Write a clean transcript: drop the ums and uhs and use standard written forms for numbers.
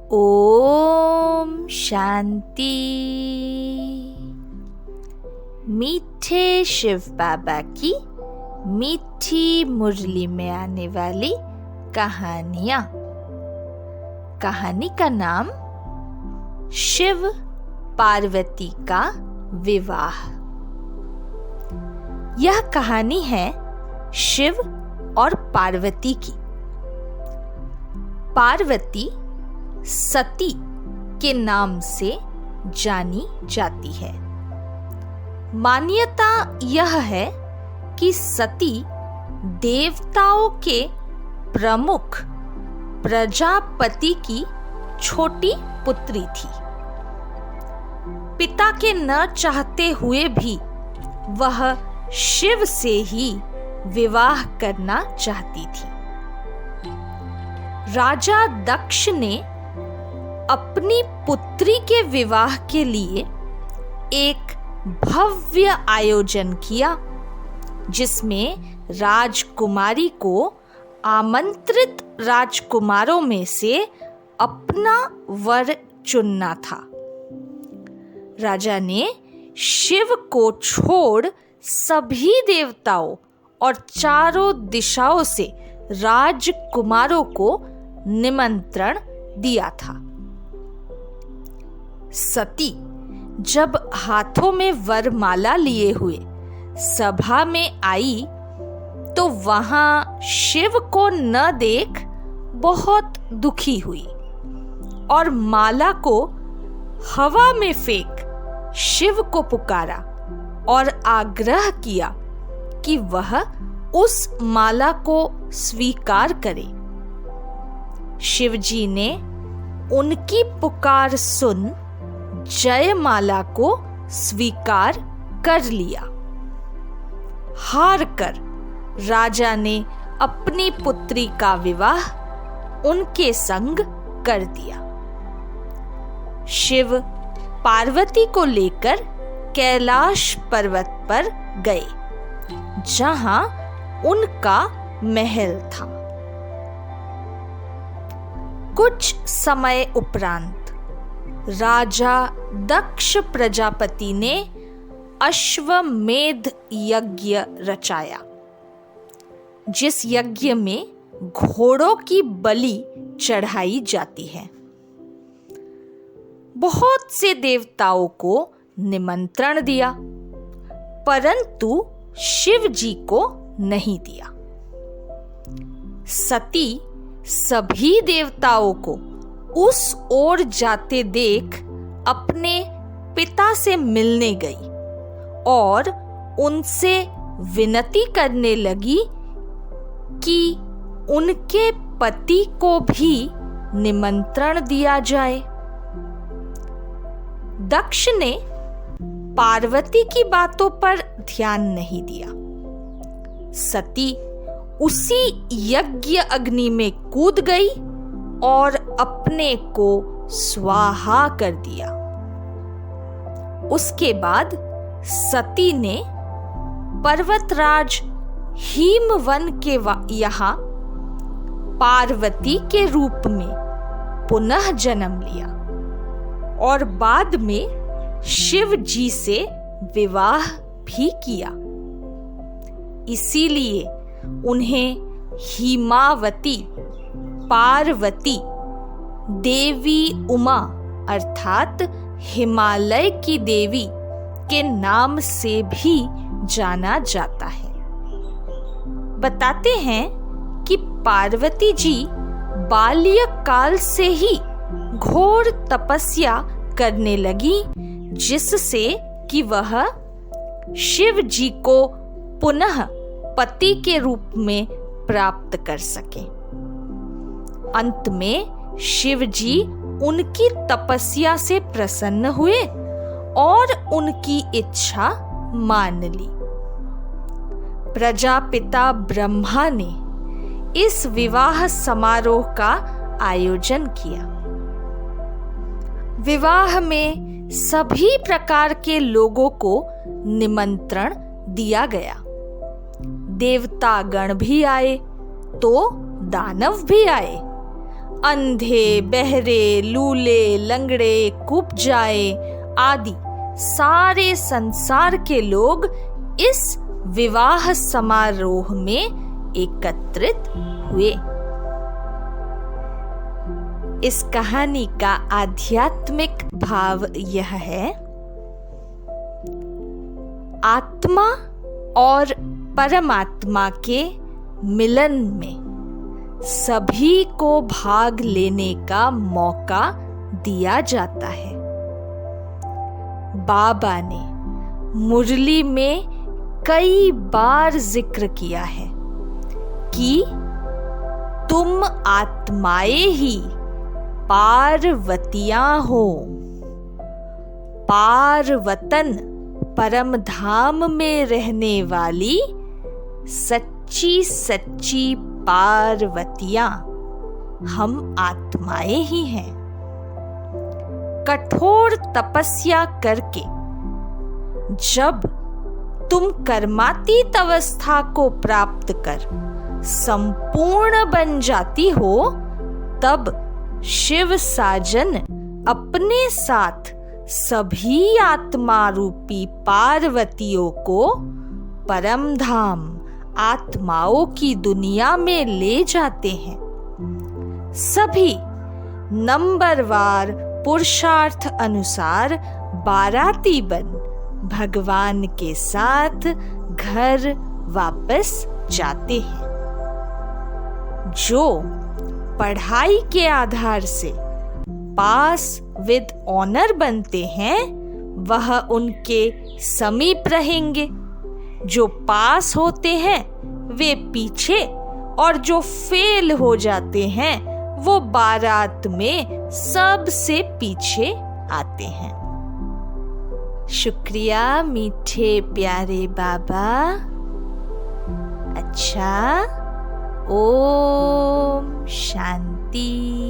ओम शांति। मीठे शिव बाबा की मीठी मुरली में आने वाली कहानियां। कहानी का नाम शिव पार्वती का विवाह। यह कहानी है शिव और पार्वती की। पार्वती सती के नाम से जानी जाती है। मान्यता यह है कि सती देवताओं के प्रमुख प्रजापति की छोटी पुत्री थी। पिता के न चाहते हुए भी वह शिव से ही विवाह करना चाहती थी। राजा दक्ष ने अपनी पुत्री के विवाह के लिए एक भव्य आयोजन किया, जिसमें राजकुमारी को आमंत्रित राजकुमारों में से अपना वर चुनना था। राजा ने शिव को छोड़ सभी देवताओं और चारों दिशाओं से राजकुमारों को निमंत्रण दिया था। सती जब हाथों में वरमाला लिए हुए सभा में आई तो वहां शिव को न देख बहुत दुखी हुई और माला को हवा में फेंक शिव को पुकारा और आग्रह किया कि वह उस माला को स्वीकार करे। शिवजी ने उनकी पुकार सुन जयमाला को स्वीकार कर लिया। हार कर राजा ने अपनी पुत्री का विवाह उनके संग कर दिया। शिव पार्वती को लेकर कैलाश पर्वत पर गए, जहां उनका महल था। कुछ समय उपरांत राजा दक्ष प्रजापति ने अश्वमेध यज्ञ रचाया, जिस यज्ञ में घोड़ों की बलि चढ़ाई जाती है। बहुत से देवताओं को निमंत्रण दिया, परंतु शिव जी को नहीं दिया। सती सभी देवताओं को उस ओर जाते देख अपने पिता से मिलने गई और उनसे विनती करने लगी कि उनके पति को भी निमंत्रण दिया जाए। दक्ष ने पार्वती की बातों पर ध्यान नहीं दिया। सती उसी यज्ञ अग्नि में कूद गई और अपने को स्वाहा कर दिया। उसके बाद सती ने पर्वतराज हिमवन के यहाँ पार्वती के रूप में पुनः जन्म लिया और बाद में शिव जी से विवाह भी किया। इसीलिए उन्हें हिमावती, पार्वती, देवी उमा अर्थात हिमालय की देवी के नाम से भी जाना जाता है। बताते हैं कि पार्वती जी बाल्यकाल से ही घोर तपस्या करने लगी, जिससे कि वह शिव जी को पुनः पति के रूप में प्राप्त कर सके। अंत में शिव जी उनकी तपस्या से प्रसन्न हुए और उनकी इच्छा मान ली। प्रजापिता ब्रह्मा ने इस विवाह समारोह का आयोजन किया। विवाह में सभी प्रकार के लोगों को निमंत्रण दिया गया। देवता गण भी आए तो दानव भी आए। अंधे, बहरे, लूले, लंगड़े, कुब्जाए आदि सारे संसार के लोग इस विवाह समारोह में एकत्रित हुए। इस कहानी का आध्यात्मिक भाव यह है, आत्मा और परमात्मा के मिलन में सभी को भाग लेने का मौका दिया जाता है। बाबा ने मुरली में कई बार जिक्र किया है कि तुम आत्माएं ही पार्वतियां हो। पार्वतन परम धाम में रहने वाली सच्ची सच्ची पार्वतियां हम आत्माएं ही हैं। कठोर तपस्या करके जब तुम कर्मातीत अवस्था को प्राप्त कर संपूर्ण बन जाती हो, तब शिव साजन अपने साथ सभी आत्मा रूपी पार्वतियों को परम धाम आत्माओं की दुनिया में ले जाते हैं। सभी नंबरवार पुरुषार्थ अनुसार बाराती बन भगवान के साथ घर वापस जाते हैं। जो पढ़ाई के आधार से पास विद ऑनर बनते हैं, वह उनके समीप रहेंगे। जो पास होते हैं वे पीछे, और जो फेल हो जाते हैं वो बारात में सबसे पीछे आते हैं। शुक्रिया मीठे प्यारे बाबा। अच्छा, ओम शांति।